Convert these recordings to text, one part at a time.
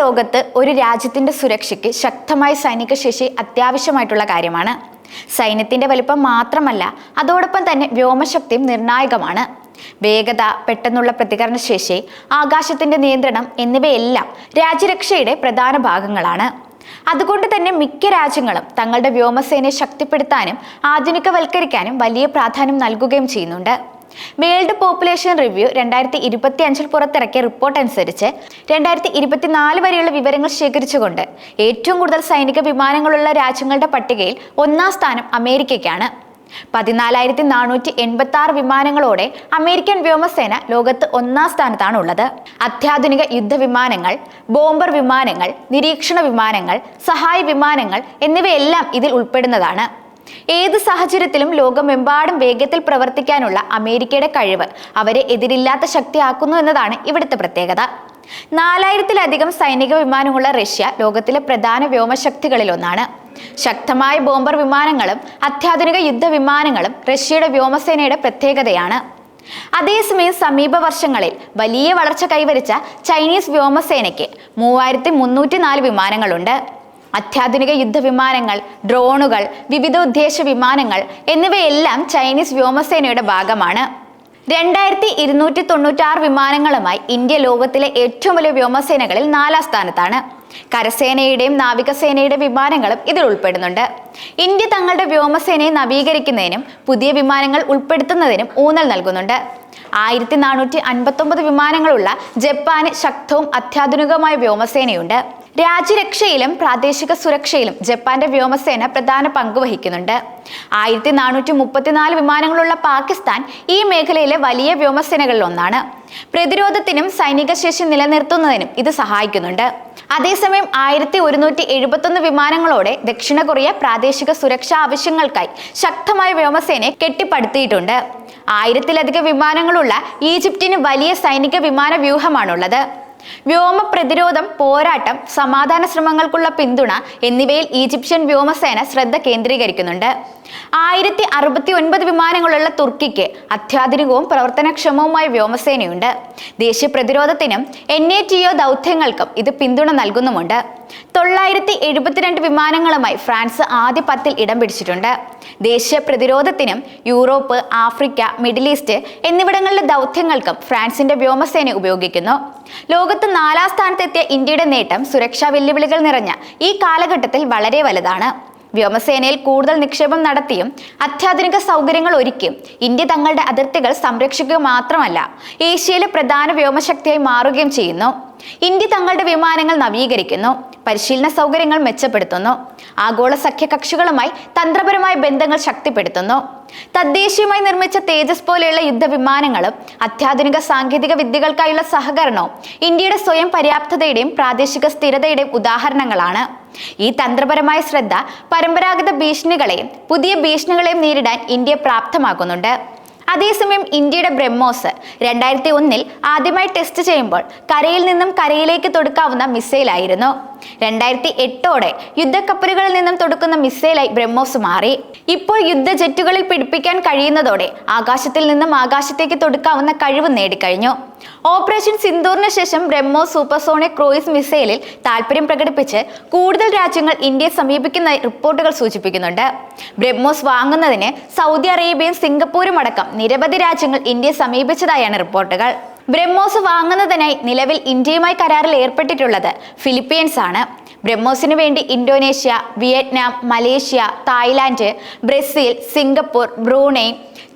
ലോകത്ത് ഒരു രാജ്യത്തിന്റെ സുരക്ഷയ്ക്ക് ശക്തമായ സൈനിക ശേഷി അത്യാവശ്യമായിട്ടുള്ള കാര്യമാണ്. സൈന്യത്തിന്റെ വലിപ്പം മാത്രമല്ല, അതോടൊപ്പം തന്നെ വ്യോമശക്തിയും നിർണായകമാണ്. വേഗത, പെട്ടെന്നുള്ള പ്രതികരണശേഷി, ആകാശത്തിന്റെ നിയന്ത്രണം എന്നിവയെല്ലാം രാജ്യരക്ഷയുടെ പ്രധാന ഭാഗങ്ങളാണ്. അതുകൊണ്ട് തന്നെ മിക്ക രാജ്യങ്ങളും തങ്ങളുടെ വ്യോമസേനയെ ശക്തിപ്പെടുത്താനും ആധുനികവൽക്കരിക്കാനും വലിയ പ്രാധാന്യം നൽകുകയും ചെയ്യുന്നുണ്ട്. വേൾഡ് പോപ്പുലേഷൻ റിവ്യൂ 2025 പുറത്തിറക്കിയ റിപ്പോർട്ട് അനുസരിച്ച് 2024 വരെയുള്ള വിവരങ്ങൾ ശേഖരിച്ചുകൊണ്ട് ഏറ്റവും കൂടുതൽ സൈനിക വിമാനങ്ങളുള്ള രാജ്യങ്ങളുടെ പട്ടികയിൽ ഒന്നാം സ്ഥാനം അമേരിക്കയ്ക്കാണ്. 14,486 വിമാനങ്ങളോടെ അമേരിക്കൻ വ്യോമസേന ലോകത്ത് ഒന്നാം സ്ഥാനത്താണ് ഉള്ളത്. അത്യാധുനിക യുദ്ധവിമാനങ്ങൾ, ബോംബർ വിമാനങ്ങൾ, നിരീക്ഷണ വിമാനങ്ങൾ, സഹായ വിമാനങ്ങൾ എന്നിവയെല്ലാം ഇതിൽ ഉൾപ്പെടുന്നതാണ്. ഏത് സാഹചര്യത്തിലും ലോകമെമ്പാടും വേഗത്തിൽ പ്രവർത്തിക്കാനുള്ള അമേരിക്കയുടെ കഴിവ് അവരെ എതിരില്ലാത്ത ശക്തിയാക്കുന്നു എന്നതാണ് ഇവിടുത്തെ പ്രത്യേകത. 4000-ലധികം സൈനിക വിമാനങ്ങളുള്ള റഷ്യ ലോകത്തിലെ പ്രധാന വ്യോമശക്തികളിൽ ഒന്നാണ്. ശക്തമായ ബോംബർ വിമാനങ്ങളും അത്യാധുനിക യുദ്ധവിമാനങ്ങളും റഷ്യയുടെ വ്യോമസേനയുടെ പ്രത്യേകതയാണ്. അതേസമയം സമീപ വർഷങ്ങളിൽ വലിയ വളർച്ച കൈവരിച്ച ചൈനീസ് വ്യോമസേനയ്ക്ക് 3304 വിമാനങ്ങളുണ്ട്. അത്യാധുനിക യുദ്ധവിമാനങ്ങൾ, ഡ്രോണുകൾ, വിവിധ ഉദ്ദേശ വിമാനങ്ങൾ എന്നിവയെല്ലാം ചൈനീസ് വ്യോമസേനയുടെ ഭാഗമാണ്. 2296 വിമാനങ്ങളുമായി ഇന്ത്യ ലോകത്തിലെ ഏറ്റവും വലിയ വ്യോമസേനകളിൽ 4ാം സ്ഥാനത്താണ്. കരസേനയുടെയും നാവികസേനയുടെ വിമാനങ്ങളും ഇതിൽ ഉൾപ്പെടുന്നുണ്ട്. ഇന്ത്യ തങ്ങളുടെ വ്യോമസേനയെ നവീകരിക്കുന്നതിനും പുതിയ വിമാനങ്ങൾ ഉൾപ്പെടുത്തുന്നതിനും ഊന്നൽ നൽകുന്നുണ്ട്. 1459 വിമാനങ്ങളുള്ള ജപ്പാന് ശക്തവും അത്യാധുനികവുമായ വ്യോമസേനയുണ്ട്. രാജ്യരക്ഷയിലും പ്രാദേശിക സുരക്ഷയിലും ജപ്പാന്റെ വ്യോമസേന പ്രധാന പങ്ക് വഹിക്കുന്നുണ്ട്. 1434 വിമാനങ്ങളുള്ള പാകിസ്ഥാൻ ഈ മേഖലയിലെ വലിയ വ്യോമസേനകളിൽ ഒന്നാണ്. പ്രതിരോധത്തിനും സൈനിക ശേഷി നിലനിർത്തുന്നതിനും ഇത് സഹായിക്കുന്നുണ്ട്. അതേസമയം 1171 വിമാനങ്ങളോടെ ദക്ഷിണ കൊറിയ പ്രാദേശിക സുരക്ഷാ ആവശ്യങ്ങൾക്കായി ശക്തമായ വ്യോമസേനയെ കെട്ടിപ്പടുത്തിയിട്ടുണ്ട്. 1000-ലധികം വിമാനങ്ങളുള്ള ഈജിപ്തിന് വലിയ സൈനിക വിമാന വ്യൂഹമാണുള്ളത്. വ്യോമ പ്രതിരോധം, പോരാട്ടം, സമാധാന ശ്രമങ്ങൾക്കുള്ള പിന്തുണ എന്നിവയിൽ ഈജിപ്ഷ്യൻ വ്യോമസേന ശ്രദ്ധ കേന്ദ്രീകരിക്കുന്നുണ്ട്. 1069 വിമാനങ്ങളുള്ള തുർക്കിക്ക് അത്യാധുനികവും പ്രവർത്തനക്ഷമവുമായ വ്യോമസേനയുണ്ട്. ദേശീയ പ്രതിരോധത്തിനും NATO ദൗത്യങ്ങൾക്കും ഇത് പിന്തുണ നൽകുന്നുമുണ്ട്. 972 വിമാനങ്ങളുമായി ഫ്രാൻസ് ആദ്യ 10-ൽ ഇടം പിടിച്ചിട്ടുണ്ട്. ദേശീയ പ്രതിരോധത്തിനും യൂറോപ്പ്, ആഫ്രിക്ക, മിഡിൽ ഈസ്റ്റ് എന്നിവിടങ്ങളിലെ ദൗത്യങ്ങൾക്കും ഫ്രാൻസിന്റെ വ്യോമസേന ഉപയോഗിക്കുന്നു. ലോകത്ത് 4ാം സ്ഥാനത്തെത്തിയ ഇന്ത്യയുടെ നേട്ടം സുരക്ഷാ വെല്ലുവിളികൾ നിറഞ്ഞ ഈ കാലഘട്ടത്തിൽ വളരെ വലുതാണ്. വ്യോമസേനയിൽ കൂടുതൽ നിക്ഷേപം നടത്തിയും അത്യാധുനിക സൗകര്യങ്ങൾ ഒരുക്കിയും ഇന്ത്യ തങ്ങളുടെ അതിർത്തികൾ സംരക്ഷിക്കുക മാത്രമല്ല, ഏഷ്യയിലെ പ്രധാന വ്യോമശക്തിയായി മാറുകയും ചെയ്യുന്നു. ഇന്ത്യ തങ്ങളുടെ വിമാനങ്ങൾ നവീകരിക്കുന്നു, പരിശീലന സൗകര്യങ്ങൾ മെച്ചപ്പെടുത്തുന്നു, ആഗോള സഖ്യകക്ഷികളുമായി തന്ത്രപരമായ ബന്ധങ്ങൾ ശക്തിപ്പെടുത്തുന്നു. തദ്ദേശീയമായി നിർമ്മിച്ച തേജസ് പോലെയുള്ള യുദ്ധവിമാനങ്ങളും അത്യാധുനിക സാങ്കേതിക വിദ്യകൾക്കായുള്ള സഹകരണവും ഇന്ത്യയുടെ സ്വയം പര്യാപ്തതയുടെയും പ്രാദേശിക സ്ഥിരതയുടെയും ഉദാഹരണങ്ങളാണ്. ഈ തന്ത്രപരമായ ശ്രദ്ധ പരമ്പരാഗത ഭീഷണികളെയും പുതിയ ഭീഷണികളെയും നേരിടാൻ ഇന്ത്യയെ പ്രാപ്തമാക്കുന്നുണ്ട്. അതേസമയം ഇന്ത്യയുടെ ബ്രഹ്മോസ് 2001-ൽ ആദ്യമായി ടെസ്റ്റ് ചെയ്യുമ്പോൾ കരയിൽ നിന്നും കരയിലേക്ക് തൊടുക്കാവുന്ന മിസൈലായിരുന്നു. 2008ഓടെ യുദ്ധക്കപ്പലുകളിൽ നിന്നും തൊടുക്കുന്ന മിസൈലായി ബ്രഹ്മോസ് മാറി. ഇപ്പോൾ യുദ്ധ ജെറ്റുകളിൽ പിടിപ്പിക്കാൻ കഴിയുന്നതോടെ ആകാശത്തിൽ നിന്നും ആകാശത്തേക്ക് തൊടുക്കാവുന്ന കഴിവ് നേടിക്കഴിഞ്ഞു. ഓപ്പറേഷൻ സിന്ദൂറിന് ശേഷം ബ്രഹ്മോസ് സൂപ്പർസോണിക് ക്രൂയിസ് മിസൈലിൽ താല്പര്യം പ്രകടിപ്പിച്ച് കൂടുതൽ രാജ്യങ്ങൾ ഇന്ത്യയെ സമീപിക്കുന്നതായി റിപ്പോർട്ടുകൾ സൂചിപ്പിക്കുന്നുണ്ട്. ബ്രഹ്മോസ് വാങ്ങുന്നതിന് സൗദി അറേബ്യയും സിംഗപ്പൂരും അടക്കം നിരവധി രാജ്യങ്ങൾ ഇന്ത്യയെ സമീപിച്ചതായാണ് റിപ്പോർട്ടുകൾ. ബ്രഹ്മോസ് വാങ്ങുന്നതിനായി നിലവിൽ ഇന്ത്യയുമായി കരാറിൽ ഏർപ്പെട്ടിട്ടുള്ളത് ഫിലിപ്പീൻസ് ആണ്. ബ്രഹ്മോസിന് വേണ്ടി Indonesia, Vietnam, Malaysia, Thailand, Brazil, Singapore, Brunei,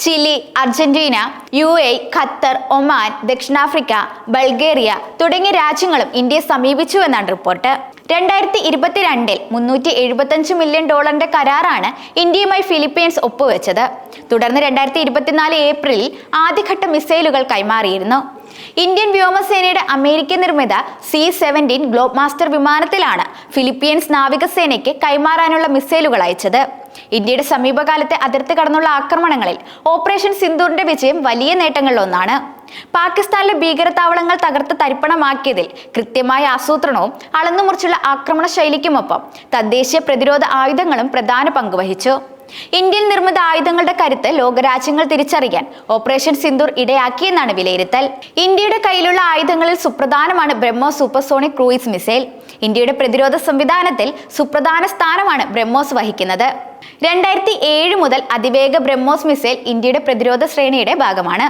Chile, Argentina, UAE, Qatar, Oman, ദക്ഷിണാഫ്രിക്ക, ബൾഗേറിയ തുടങ്ങിയ രാജ്യങ്ങളും ഇന്ത്യയെ സമീപിച്ചു എന്നാണ് റിപ്പോർട്ട്. 2022-ൽ $375 മില്യൺ കരാറാണ് ഇന്ത്യയുമായി ഫിലിപ്പീൻസ് ഒപ്പുവെച്ചത്. തുടർന്ന് 2024 ഏപ്രിലിൽ ആദ്യഘട്ട മിസൈലുകൾ കൈമാറിയിരുന്നു. ഇന്ത്യൻ വ്യോമസേനയുടെ അമേരിക്കൻ നിർമ്മിത C-17 ഗ്ലോബ് മാസ്റ്റർ വിമാനത്തിലാണ് ഫിലിപ്പീൻസ് നാവികസേനയ്ക്ക് കൈമാറാനുള്ള മിസൈലുകൾ അയച്ചത്. ഇന്ത്യയുടെ സമീപകാലത്തെ അതിർത്തി കടന്നുള്ള ആക്രമണങ്ങളിൽ ഓപ്പറേഷൻ സിന്ദൂറിന്റെ വിജയം വലിയ നേട്ടങ്ങളിലൊന്നാണ്. പാകിസ്ഥാനിലെ ഭീകരതാവളങ്ങൾ തകർത്ത് തരിപ്പണമാക്കിയതിൽ കൃത്യമായ ആസൂത്രണവും അളന്നുമുറിച്ചുള്ള ആക്രമണ ശൈലിക്കുമൊപ്പം തദ്ദേശീയ പ്രതിരോധ ആയുധങ്ങളും പ്രധാന പങ്ക് വഹിച്ചു. ഇന്ത്യൻ നിർമ്മിത ആയുധങ്ങളുടെ കരുത്ത് ലോകരാജ്യങ്ങൾ തിരിച്ചറിയാൻ ഓപ്പറേഷൻ സിന്ദൂർ ഇടയാക്കിയെന്നാണ് വിലയിരുത്തൽ. ഇന്ത്യയുടെ കയ്യിലുള്ള ആയുധങ്ങളിൽ സുപ്രധാനമാണ് ബ്രഹ്മോസ് സൂപ്പർസോണിക് ക്രൂയിസ് മിസൈൽ. ഇന്ത്യയുടെ പ്രതിരോധ സംവിധാനത്തിൽ സുപ്രധാന സ്ഥാനമാണ് ബ്രഹ്മോസ് വഹിക്കുന്നത്. 2007 മുതൽ അതിവേഗ ബ്രഹ്മോസ് മിസൈൽ ഇന്ത്യയുടെ പ്രതിരോധ ശ്രേണിയുടെ ഭാഗമാണ്.